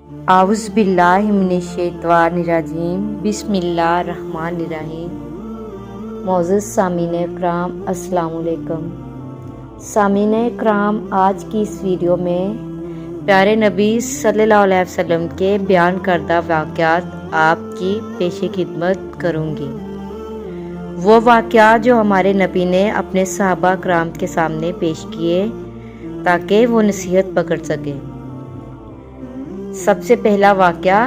اعوذ باللہ من الشیطان الرجیم بسم اللہ الرحمن الرحیم۔ معزز سامعین اکرام السلام علیکم۔ سامعین اکرام، آج کی اس ویڈیو میں پیارے نبی صلی اللہ علیہ وسلم کے بیان کردہ واقعات آپ کی پیش خدمت کروں گی۔ وہ واقعات جو ہمارے نبی نے اپنے صحابہ کرام کے سامنے پیش کیے تاکہ وہ نصیحت پکڑ سکیں۔ سب سے پہلا واقعہ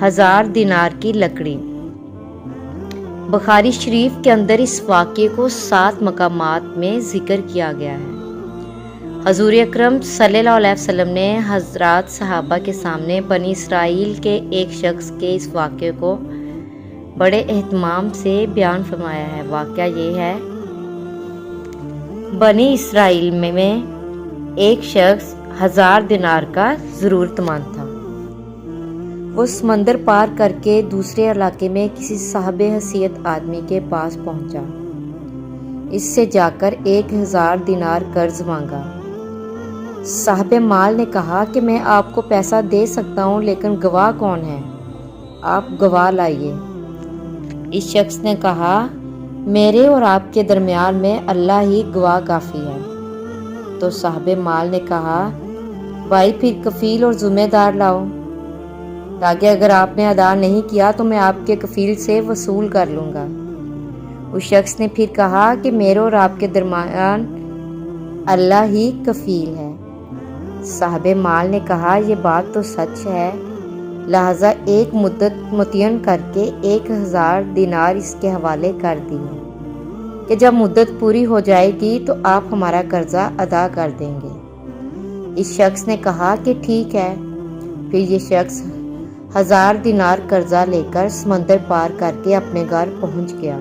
1000 دینار کی لکڑی۔ بخاری شریف کے اندر اس واقعے کو 7 مقامات میں ذکر کیا گیا ہے۔ حضور اکرم صلی اللہ علیہ وسلم نے حضرات صحابہ کے سامنے بنی اسرائیل کے ایک شخص کے اس واقعے کو بڑے اہتمام سے بیان فرمایا ہے۔ واقعہ یہ ہے، بنی اسرائیل میں ایک شخص 1000 دینار کا ضرورت مند تھا۔ وہ سمندر پار کر کے دوسرے علاقے میں کسی صاحب حیثیت آدمی کے پاس پہنچا۔ اس سے جا کر 1000 دینار قرض مانگا۔ صاحب مال نے کہا کہ میں آپ کو پیسہ دے سکتا ہوں، لیکن گواہ کون ہے؟ آپ گواہ لائیے۔ اس شخص نے کہا، میرے اور آپ کے درمیان میں اللہ ہی گواہ کافی ہے۔ تو صاحب مال نے کہا، بھائی پھر کفیل اور ذمہ دار لاؤ، تاکہ اگر آپ نے ادا نہیں کیا تو میں آپ کے کفیل سے وصول کر لوں گا۔ اس شخص نے پھر کہا کہ میرے اور آپ کے درمیان اللہ ہی کفیل ہے۔ صاحب مال نے کہا، یہ بات تو سچ ہے، لہذا ایک مدت متعین کر کے 1000 دینار اس کے حوالے کر دیے کہ جب مدت پوری ہو جائے گی تو آپ ہمارا قرضہ ادا کر دیں گے۔ اس شخص نے کہا کہ ٹھیک ہے۔ پھر یہ شخص 1000 دینار قرضہ لے کر سمندر پار کر کے اپنے گھر پہنچ گیا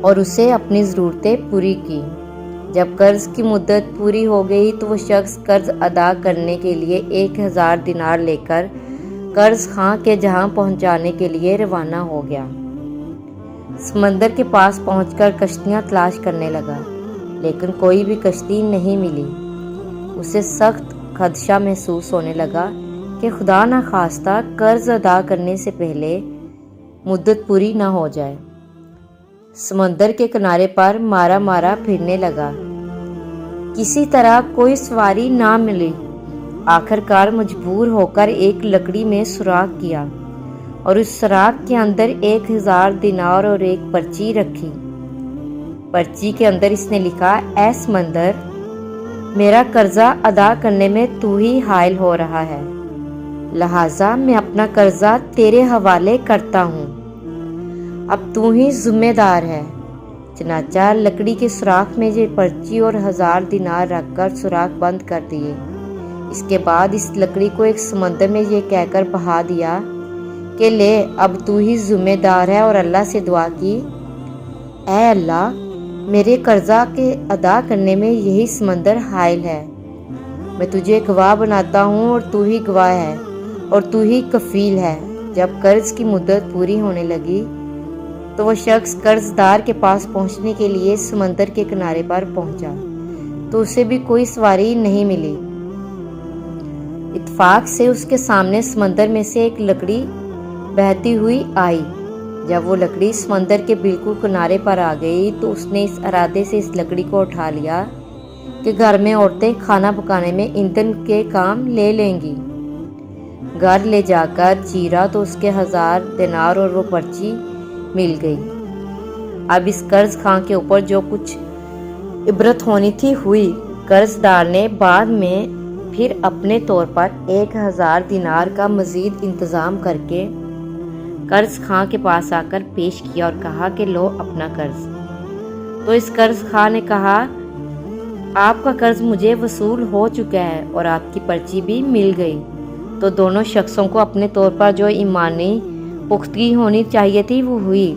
اور اسے اپنی ضرورتیں پوری کی۔ جب قرض کی مدت پوری ہو گئی تو وہ شخص قرض ادا کرنے کے لیے 1000 دینار لے کر قرض خواہ کے جہاں پہنچانے کے لیے روانہ ہو گیا۔ سمندر کے پاس پہنچ کر کشتیاں تلاش کرنے لگا، لیکن کوئی بھی کشتی نہیں ملی۔ اسے سخت خدشہ محسوس ہونے لگا کہ خدا نخواستہ قرض ادا کرنے سے پہلے مدت پوری نہ ہو جائے۔ سمندر کے کنارے پر مارا مارا پھرنے لگا، کسی طرح کوئی سواری نہ ملی۔ آخر کار مجبور ہو کر ایک لکڑی میں سوراخ کیا اور اس سوراخ کے اندر 1000 دینار اور ایک پرچی رکھی۔ پرچی کے اندر اس نے لکھا، اے سمندر، میرا قرضہ ادا کرنے میں تو ہی حائل ہو رہا ہے، لہٰذا میں اپنا قرضہ تیرے حوالے کرتا ہوں، اب تو ہی ذمہ دار ہے۔ چنانچہ لکڑی کے سوراخ میں یہ پرچی اور 1000 دینار رکھ کر سوراخ بند کر دیے۔ اس کے بعد اس لکڑی کو ایک سمندر میں یہ کہہ کر بہا دیا کہ لے، اب تو ہی ذمہ دار ہے، اور اللہ سے دعا کی، اے اللہ، میرے قرضہ کے ادا کرنے میں یہی سمندر حائل ہے، میں تجھے گواہ بناتا ہوں اور تو ہی گواہ ہے اور تو ہی کفیل ہے۔ جب قرض کی مدت پوری ہونے لگی تو وہ شخص قرض دار کے پاس پہنچنے کے لیے سمندر کے کنارے پر پہنچا تو اسے بھی کوئی سواری نہیں ملی۔ اتفاق سے اس کے سامنے سمندر میں سے ایک لکڑی بہتی ہوئی آئی۔ جب وہ لکڑی سمندر کے بالکل کنارے پر آ گئی تو اس نے اس ارادے سے اس لکڑی کو اٹھا لیا کہ گھر میں عورتیں کھانا پکانے میں ایندھن کے کام لے لیں گی۔ گھر لے جا کر چیرا تو اس کے 1000 دینار اور وہ پرچی مل گئی۔ اب اس قرض خواہ کے اوپر جو کچھ عبرت ہونی تھی ہوئی۔ قرض دار نے بعد میں پھر اپنے طور پر 1000 دینار کا مزید انتظام کر کے قرض خواہ کے پاس آ کر پیش کیا اور کہا کہ لو اپنا قرض۔ تو اس قرض خواہ نے کہا، آپ کا قرض مجھے وصول ہو چکا ہے اور آپ کی پرچی بھی مل گئی۔ تو دونوں شخصوں کو اپنے طور پر جو ایمانی پختگی ہونی چاہیے تھی وہ ہوئی۔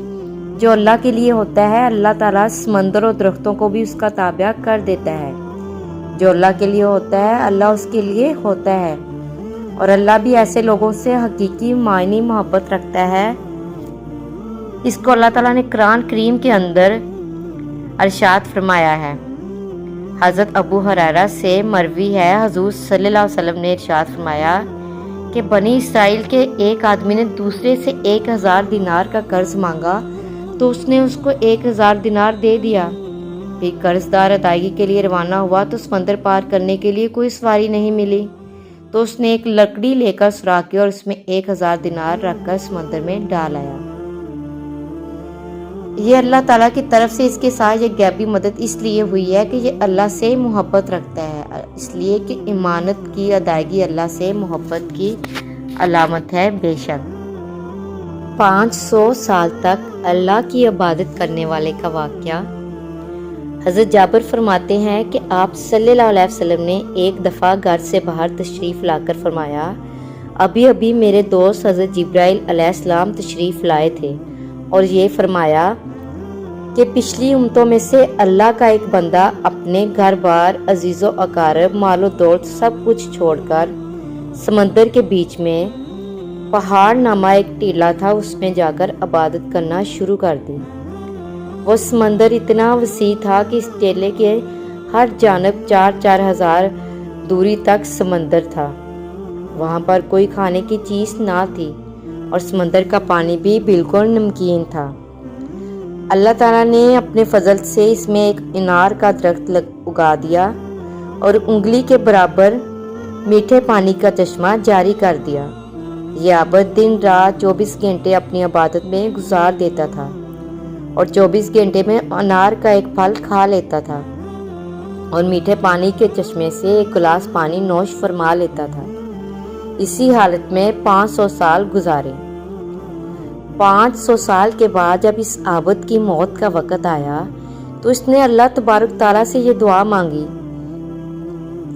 جو اللہ کے لیے ہوتا ہے، اللہ تعالیٰ سمندر اور درختوں کو بھی اس کا تابع کر دیتا ہے۔ جو اللہ کے لیے ہوتا ہے، اللہ اس کے لیے ہوتا ہے، اور اللہ بھی ایسے لوگوں سے حقیقی معنی محبت رکھتا ہے۔ اس کو اللہ تعالیٰ نے قرآن کریم کے اندر ارشاد فرمایا ہے۔ حضرت ابو ہریرہ سے مروی ہے، حضور صلی اللہ علیہ وسلم نے ارشاد فرمایا کہ بنی اسرائیل کے ایک آدمی نے دوسرے سے 1000 دینار کا قرض مانگا تو اس نے اس کو 1000 دینار دے دیا۔ پھر قرض دار ادائیگی کے لیے روانہ ہوا تو سمندر پار کرنے کے لیے کوئی سواری نہیں ملی، تو اس نے ایک لکڑی لے کر سوراخ کیا اور اس میں 1000 دینار رکھ کر سمندر میں ڈال آیا۔ یہ اللہ تعالیٰ کی طرف سے اس کے ساتھ یہ غیبی مدد اس لیے ہوئی ہے کہ یہ اللہ سے محبت رکھتا ہے، اس لیے کہ امانت کی ادائیگی اللہ سے محبت کی علامت ہے۔ بے شک 500 سال تک اللہ کی عبادت کرنے والے کا واقعہ۔ حضرت جابر فرماتے ہیں کہ آپ صلی اللہ علیہ وسلم نے ایک دفعہ گھر سے باہر تشریف لا کر فرمایا، ابھی میرے دوست حضرت جبرائیل علیہ السلام تشریف لائے تھے اور یہ فرمایا کہ پچھلی امتوں میں سے اللہ کا ایک بندہ اپنے گھر بار، عزیز و اقارب، مال و دولت سب کچھ چھوڑ کر سمندر کے بیچ میں پہاڑ نامہ ایک ٹیلہ تھا، اس میں جا کر عبادت کرنا شروع کر دی۔ وہ سمندر اتنا وسیع تھا کہ اس ٹیلے کے ہر جانب 4 ہزار دوری تک سمندر تھا۔ وہاں پر کوئی کھانے کی چیز نہ تھی اور سمندر کا پانی بھی بالکل نمکین تھا۔ اللہ تعالیٰ نے اپنے فضل سے اس میں ایک انار کا درخت اگا دیا اور انگلی کے برابر میٹھے پانی کا چشمہ جاری کر دیا۔ یہ عابد دن رات 24 گھنٹے اپنی عبادت میں گزار دیتا تھا اور 24 گھنٹے میں انار کا ایک پھل کھا لیتا تھا اور میٹھے پانی کے چشمے سے ایک گلاس پانی نوش فرما لیتا تھا۔ اسی حالت میں 500 سال گزارے۔ 500 سال کے بعد جب اس عابد کی موت کا وقت آیا تو اس نے اللہ تبارک تعالیٰ سے یہ دعا مانگی،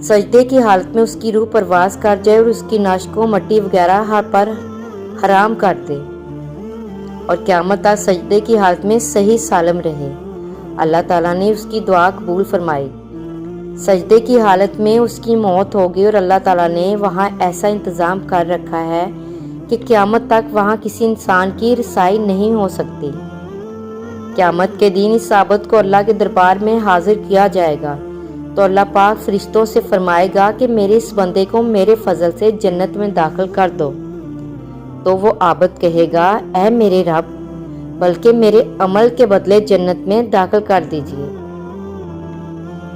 سجدے کی حالت میں اس کی روح پرواز کر جائے اور اس کی ناشک و مٹی وغیرہ ہر پر حرام کر دے اور قیامت تک سجدے کی حالت میں صحیح سالم رہے۔ اللہ تعالیٰ نے اس کی دعا قبول فرمائی۔ سجدے کی حالت میں اس کی موت ہوگی اور اللہ تعالیٰ نے وہاں ایسا انتظام کر رکھا ہے کہ قیامت تک وہاں کسی انسان کی رسائی نہیں ہو سکتی۔ قیامت کے دن اس عابد کو اللہ کے دربار میں حاضر کیا جائے گا تو اللہ پاک فرشتوں سے فرمائے گا کہ میرے اس بندے کو میرے فضل سے جنت میں داخل کر دو، تو وہ عابد کہے گا، اے میرے رب، بلکہ میرے عمل کے بدلے جنت میں داخل کر دیجیے،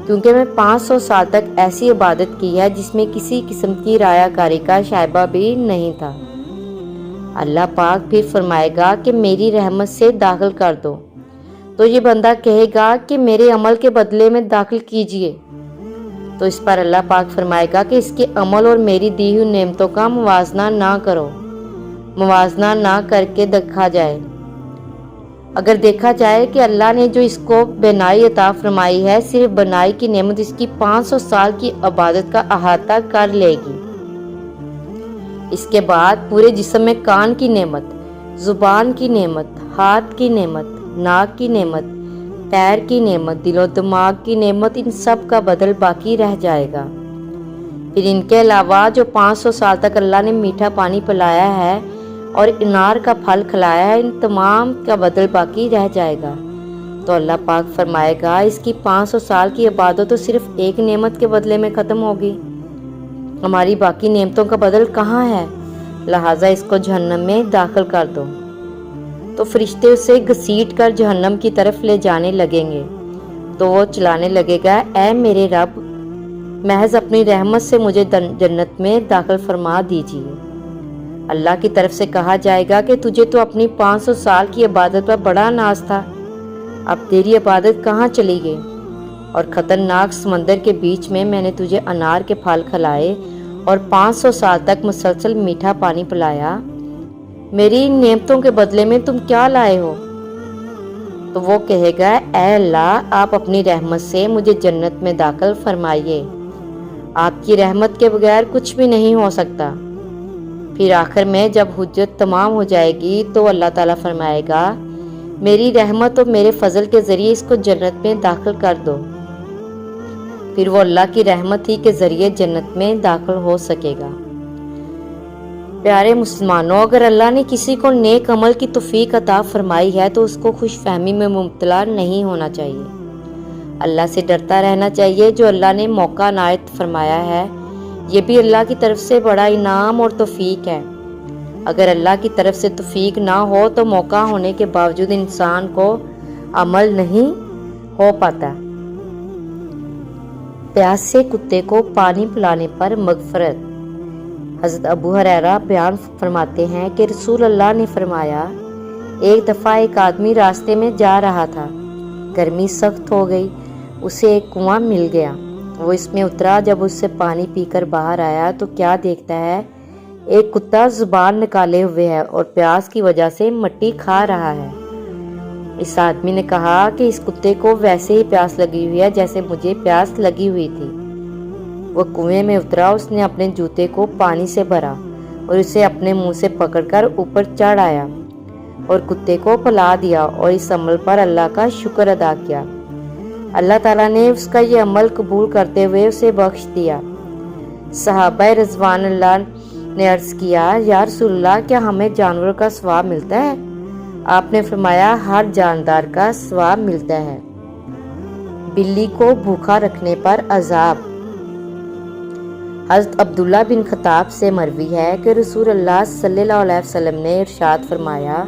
کیونکہ میں 500 سال تک ایسی عبادت کی ہے جس میں کسی قسم کی رعایا کاری کا شائبہ بھی نہیں تھا۔ اللہ پاک پھر فرمائے گا کہ میری رحمت سے داخل کر دو، تو یہ بندہ کہے گا کہ میرے عمل کے بدلے میں داخل کیجیے، تو اس پر اللہ پاک فرمائے گا کہ اس کے عمل اور میری دی ہوئی نعمتوں کا موازنہ نہ کرو، موازنہ نہ کر کے دیکھا جائے۔ اگر دیکھا جائے کہ اللہ نے جو اس کو بینائی عطا فرمائی ہے، صرف بنائی کی نعمت اس کی 500 سال کی عبادت کا احاطہ کر لے گی۔ اس کے بعد پورے جسم میں کان کی نعمت، زبان کی نعمت، ہاتھ کی نعمت، ناک کی نعمت، پیر کی نعمت، دل و دماغ کی نعمت، ان سب کا بدل باقی رہ جائے گا۔ پھر ان کے علاوہ جو 500 سال تک اللہ نے میٹھا پانی پلایا ہے اور انار کا پھل کھلایا ہے، ان تمام کا بدل باقی رہ جائے گا۔ تو اللہ پاک فرمائے گا، اس کی 500 سال کی عبادت تو صرف ایک نعمت کے بدلے میں ختم ہوگی، ہماری باقی نعمتوں کا بدل کہاں ہے؟ لہٰذا اس کو جہنم میں داخل کر دو۔ تو فرشتے اسے گھسیٹ کر جہنم کی طرف لے جانے لگیں گے، تو وہ چلانے لگے گا، اے میرے رب، محض اپنی رحمت سے مجھے جنت میں داخل فرما دیجیے۔ اللہ کی طرف سے کہا جائے گا کہ تجھے تو اپنی 500 سال کی عبادت پر بڑا ناز تھا، اب تیری عبادت کہاں چلی گئی؟ اور خطرناک سمندر کے بیچ میں نے تجھے انار کے پھل کھلائے اور 500 سال تک مسلسل میٹھا پانی پلایا، میری ان نعمتوں کے بدلے میں تم کیا لائے ہو؟ تو وہ کہے گا، اے اللہ، آپ اپنی رحمت سے مجھے جنت میں داخل فرمائیے، آپ کی رحمت کے بغیر کچھ بھی نہیں ہو سکتا۔ پھر آخر میں جب حجت تمام ہو جائے گی تو اللہ تعالیٰ فرمائے گا، میری رحمت اور میرے فضل کے ذریعے اس کو جنت میں داخل کر دو۔ پھر وہ اللہ کی رحمت ہی کے ذریعے جنت میں داخل ہو سکے گا۔ پیارے مسلمانوں، اگر اللہ نے کسی کو نیک عمل کی توفیق عطا فرمائی ہے تو اس کو خوش فہمی میں مبتلا نہیں ہونا چاہیے، اللہ سے ڈرتا رہنا چاہیے۔ جو اللہ نے موقع عنایت فرمایا ہے، یہ بھی اللہ کی طرف سے بڑا انعام اور توفیق ہے۔ اگر اللہ کی طرف سے توفیق نہ ہو تو موقع ہونے کے باوجود انسان کو عمل نہیں ہو پاتا۔ پیاسے کتے کو پانی پلانے پر مغفرت۔ حضرت ابو ہریرہ بیان فرماتے ہیں کہ رسول اللہ نے فرمایا، ایک دفعہ ایک آدمی راستے میں جا رہا تھا، گرمی سخت ہو گئی، اسے ایک کنواں مل گیا، وہ اس میں اترا۔ جب اس سے پانی پی کر باہر آیا تو کیا دیکھتا ہے، ایک کتا زبان نکالے ہوئے ہے اور پیاس کی وجہ سے مٹی کھا رہا ہے۔ اس آدمی نے کہا کہ اس کتے کو ویسے ہی پیاس لگی ہوئی ہے جیسے مجھے پیاس لگی ہوئی تھی۔ وہ کنویں میں اترا، اس نے اپنے جوتے کو پانی سے بھرا اور اسے اپنے منہ سے پکڑ کر اوپر چڑھ آیا اور کتے کو پلا دیا، اور اس عمل پر اللہ کا شکر ادا کیا۔ اللہ تعالیٰ نے اس کا یہ عمل قبول کرتے ہوئے اسے بخش دیا۔ صحابہ رضوان اللہ نے عرض کیا، یا رسول اللہ، کیا ہمیں جانوروں کا ثواب ملتا ہے؟ آپ نے فرمایا، ہر جاندار کا ثواب ملتا ہے۔ بلی کو بھوکا رکھنے پر عذاب۔ حضرت عبداللہ بن خطاب سے مروی ہے کہ رسول اللہ صلی اللہ علیہ وسلم نے ارشاد فرمایا،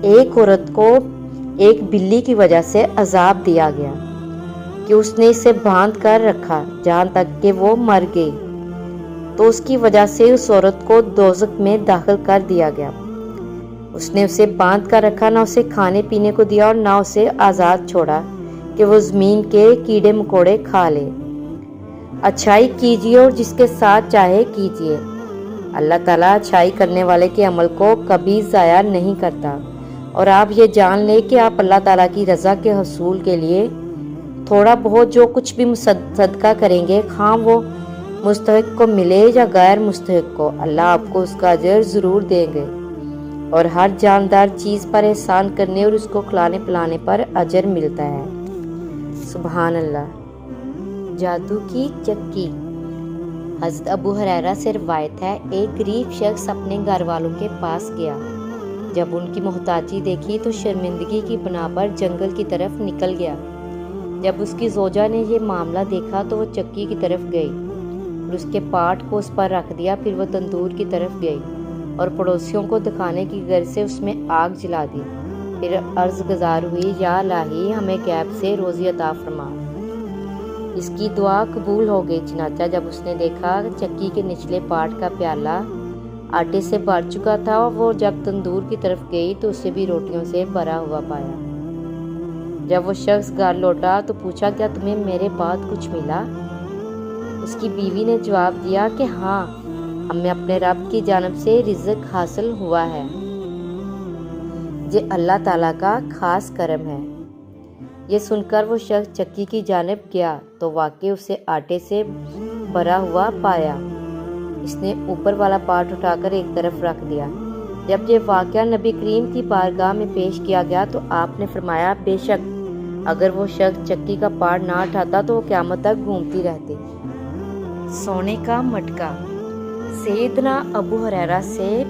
ایک عورت کو ایک بلی کی وجہ سے عذاب دیا گیا کہ اس نے اسے باندھ کر رکھا جہاں تک کہ وہ مر گئی، تو اس کی وجہ سے اس عورت کو دوزخ میں داخل کر دیا گیا۔ اس نے اسے باندھ کر رکھا، نہ اسے کھانے پینے کو دیا اور نہ اسے آزاد چھوڑا کہ وہ زمین کے کیڑے مکوڑے کھا لے۔ اچھائی کیجیے اور جس کے ساتھ چاہے کیجیے، اللہ تعالیٰ اچھائی کرنے والے کے عمل کو کبھی ضائع نہیں کرتا۔ اور آپ یہ جان لیں کہ آپ اللہ تعالیٰ کی رضا کے حصول کے لیے تھوڑا بہت جو کچھ بھی صدقہ کریں گے، خواہ وہ مستحق کو ملے یا غیر مستحق کو، اللہ آپ کو اس کا اجر ضرور دیں گے۔ اور ہر جاندار چیز پر احسان کرنے اور اس کو کھلانے پلانے پر اجر ملتا ہے۔ سبحان اللہ۔ جادو کی چکی۔ حضرت ابو ہریرہ سے روایت ہے، ایک غریب شخص اپنے گھر والوں کے پاس گیا، جب ان کی محتاجی دیکھی تو شرمندگی کی بنا پر جنگل کی طرف نکل گیا۔ جب اس کی زوجہ نے یہ معاملہ دیکھا تو وہ چکی کی طرف گئی اور اس کے پاٹ کو اس پر رکھ دیا، پھر وہ تندور کی طرف گئی اور پڑوسیوں کو دکھانے کی غرض سے اس میں آگ جلا دی، پھر عرض گزار ہوئی، یا الہی، ہمیں غیب سے روزی عطا فرما۔ اس کی دعا قبول ہو گئی، چنانچہ جب اس نے دیکھا کہ چکی کے نچلے پاٹ کا پیالہ آٹے سے بھر چکا تھا، اور وہ جب تندور کی طرف گئی تو اسے بھی روٹیوں سے بھرا ہوا پایا۔ جب وہ شخص گھر لوٹا تو پوچھا، کیا تمہیں میرے بعد کچھ ملا؟ اس کی بیوی نے جواب دیا کہ ہاں، ہمیں اپنے رب کی جانب سے رزق حاصل ہوا ہے۔ یہ اللہ تعالیٰ کا خاص کرم ہے۔ یہ سن کر وہ شخص چکی کی جانب گیا تو واقعی اسے آٹے سے بھرا ہوا پایا۔ اس نے اوپر والا پارٹ اٹھا کر ایک طرف رکھ دیا۔ جب یہ واقعہ نبی کریم کی بارگاہ میں پیش کیا گیا تو آپ نے فرمایا، بے شک اگر وہ شخص چکی کا پارٹ نہ اٹھاتا تو وہ قیامت تک گھومتی رہتی۔ سونے کا مٹکا۔ سیدنا ابو ہریرہ سے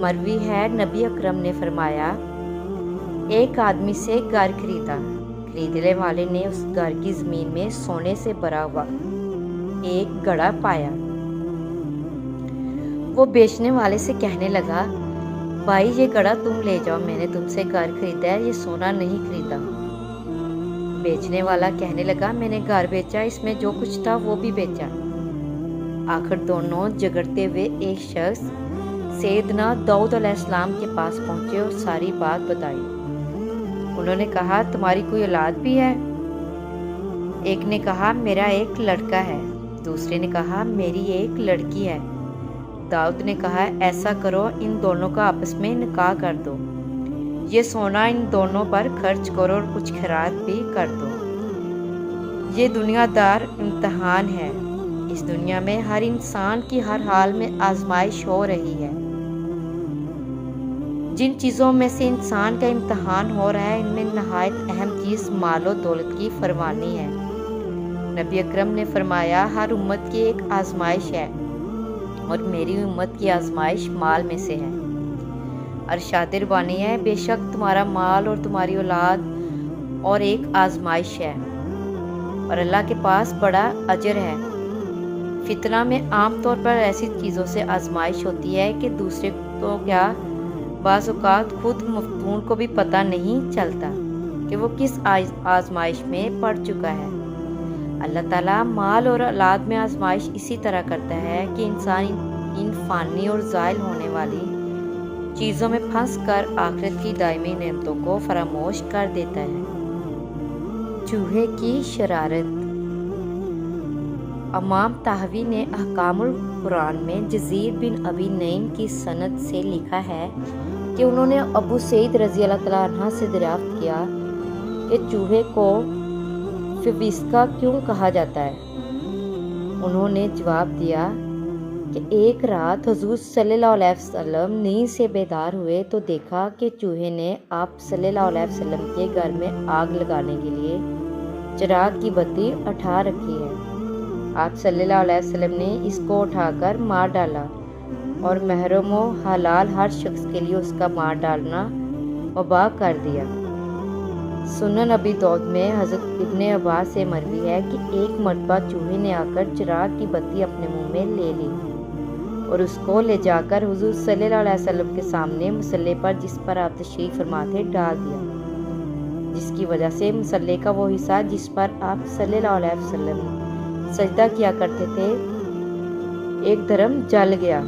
مروی ہے، نبی اکرم نے فرمایا، ایک آدمی سے گھر خریدنے والے نے اس گھر کی زمین میں سونے سے بھرا ہوا ایک گڑھا پایا۔ وہ بیچنے والے سے کہنے لگا، بھائی یہ گڑھا تم لے جاؤ، میں نے تم سے گھر خریدا ہے، یہ سونا نہیں خریدا۔ بیچنے والا کہنے لگا، میں نے گھر بیچا، اس میں جو کچھ تھا وہ بھی بیچا۔ آخر دونوں جھگڑتے ہوئے ایک شخص سیدنا داؤد علیہ السلام کے پاس پہنچے اور ساری بات بتائی۔ انہوں نے کہا، تمہاری کوئی اولاد بھی ہے؟ ایک نے کہا، میرا ایک لڑکا ہے۔ دوسرے نے کہا، میری ایک لڑکی ہے۔ داؤد نے کہا، ایسا کرو، ان دونوں کا آپس میں نکاح کر دو، یہ سونا ان دونوں پر خرچ کرو اور کچھ خیرات بھی کر دو۔ یہ دنیا دار امتحان ہے، اس دنیا میں ہر انسان کی ہر حال میں آزمائش ہو رہی ہے۔ جن چیزوں میں سے انسان کا امتحان ہو رہا ہے، ان میں نہایت اہم چیز مال و دولت کی فراوانی ہے۔ نبی اکرم نے فرمایا، ہر امت کی ایک آزمائش ہے اور میری امت کی آزمائش مال میں سے ہے۔ ارشاد ربانی ہے، بے شک تمہارا مال اور تمہاری اولاد اور ایک آزمائش ہے اور اللہ کے پاس بڑا اجر ہے۔ فتنہ میں عام طور پر ایسی چیزوں سے آزمائش ہوتی ہے کہ دوسرے تو کیا بعض اوقات خود مفتون کو بھی پتہ نہیں چلتا کہ وہ کس آزمائش میں پڑ چکا ہے۔ اللہ تعالیٰ مال اور اولاد میں آزمائش اسی طرح کرتا ہے کہ انسان ان فانی اور زائل ہونے والی چیزوں میں پھنس کر آخرت کی دائمی نعمتوں کو فراموش کر دیتا ہے۔ چوہے کی شرارت۔ امام طحاوی نے احکام القرآن میں جزیر بن ابی نعیم کی سند سے لکھا ہے کہ انہوں نے ابو سعید رضی اللہ تعالیٰ عنہ سے دریافت کیا کہ چوہے کو فویسکا کیوں کہا جاتا ہے؟ انہوں نے جواب دیا کہ ایک رات حضور صلی اللہ علیہ وسلم نیند سے بیدار ہوئے تو دیکھا کہ چوہے نے آپ صلی اللہ علیہ وسلم کے گھر میں آگ لگانے کے لیے چراغ کی بتی اٹھا رکھی ہے۔ آپ صلی اللہ علیہ وسلم نے اس کو اٹھا کر مار ڈالا اور محرم و حلال ہر شخص کے لیے اس کا مار ڈالنا مباح کر دیا۔ سنن ابی داؤد میں حضرت ابن عباس سے مروی ہے کہ ایک مرتبہ چوہے نے آ کر چراغ کی بتی اپنے منہ میں لے لی اور اس کو لے جا کر حضور صلی اللہ علیہ وسلم کے سامنے مصلی پر جس پر آپ تشریف فرما تھے ڈال دیا، جس کی وجہ سے مصلی کا وہ حصہ جس پر آپ صلی اللہ علیہ وسلم سجدہ کیا کرتے تھے ایک دھرم جل گیا۔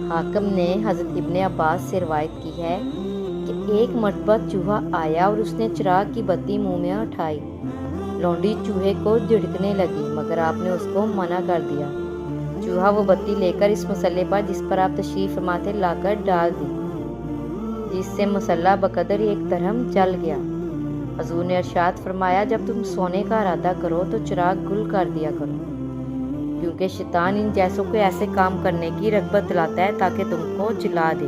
حاکم نے حضرت ابن عباس سے روایت کی ہے کہ ایک مرتبہ چوہا آیا اور اس نے چراغ کی بتی منہ میں اٹھائی۔ لونڈی چوہے کو جھڑکنے لگی مگر آپ نے اس کو منع کر دیا۔ چوہا وہ بتی لے کر اس مصلی پر جس پر آپ تشریف فرما تھے لا کر ڈال دی، جس سے مصلی بقدر ایک درہم جل گیا۔ حضور نے ارشاد فرمایا جب تم سونے کا ارادہ کرو تو چراغ گل کر دیا کرو، کیونکہ شیطان ان جیسوں کو ایسے کام کرنے کی رغبت دلاتا ہے تاکہ تم کو جلا دے۔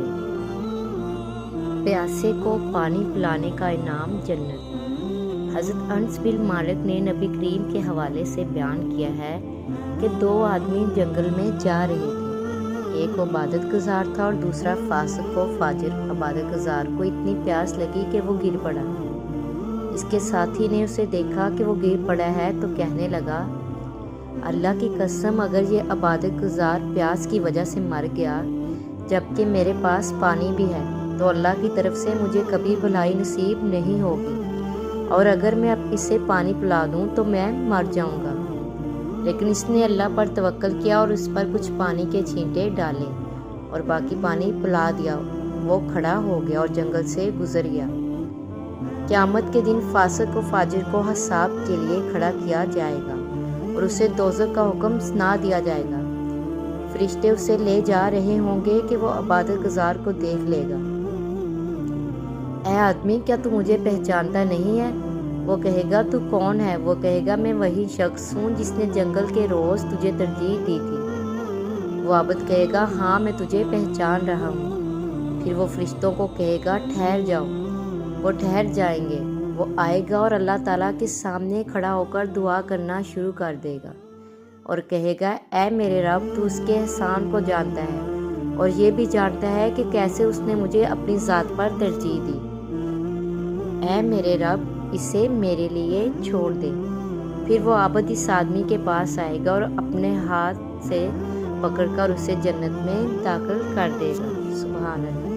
پیاسے کو پانی پلانے کا انعام جنت۔ حضرت انس بن مالک نے نبی کریم کے حوالے سے بیان کیا ہے کہ دو آدمی جنگل میں جا رہے تھے، ایک عبادت گزار تھا اور دوسرا فاسق و فاجر۔ عبادت گزار کو اتنی پیاس لگی کہ وہ گر پڑا۔ اس کے ساتھی نے اسے دیکھا کہ وہ گر پڑا ہے تو کہنے لگا، اللہ کی قسم اگر یہ عبادت گزار پیاس کی وجہ سے مر گیا جبکہ میرے پاس پانی بھی ہے تو اللہ کی طرف سے مجھے کبھی بھلائی نصیب نہیں ہوگی، اور اگر میں اب اسے پانی پلا دوں تو میں مر جاؤں گا۔ لیکن اس نے اللہ پر توکل کیا اور اس پر کچھ پانی کے چھینٹے ڈالے اور باقی پانی پلا دیا۔ وہ کھڑا ہو گیا اور جنگل سے گزر گیا۔ قیامت کے دن فاسق و فاجر کو حساب کے لیے کھڑا کیا جائے گا اور اسے دوزخ کا حکم سنا دیا جائے گا۔ فرشتے اسے لے جا رہے ہوں گے کہ وہ عبادت گزار کو دیکھ لے گا۔ اے آدمی کیا تو مجھے پہچانتا نہیں ہے؟ وہ کہے گا تو کون ہے؟ وہ کہے گا میں وہی شخص ہوں جس نے جنگل کے روز تجھے ترجیح دی تھی۔ وہ عبد کہے گا ہاں میں تجھے پہچان رہا ہوں۔ پھر وہ فرشتوں کو کہے گا ٹھہر جاؤ۔ وہ ٹھہر جائیں گے۔ وہ آئے گا اور اللہ تعالیٰ کے سامنے کھڑا ہو کر دعا کرنا شروع کر دے گا اور کہے گا اے میرے رب تو اس کے احسان کو جانتا ہے اور یہ بھی جانتا ہے کہ کیسے اس نے مجھے اپنی ذات پر ترجیح دی۔ اے میرے رب اسے میرے لیے چھوڑ دے۔ پھر وہ عابد اس آدمی کے پاس آئے گا اور اپنے ہاتھ سے پکڑ کر اسے جنت میں داخل کر دے گا۔ سبحان اللہ۔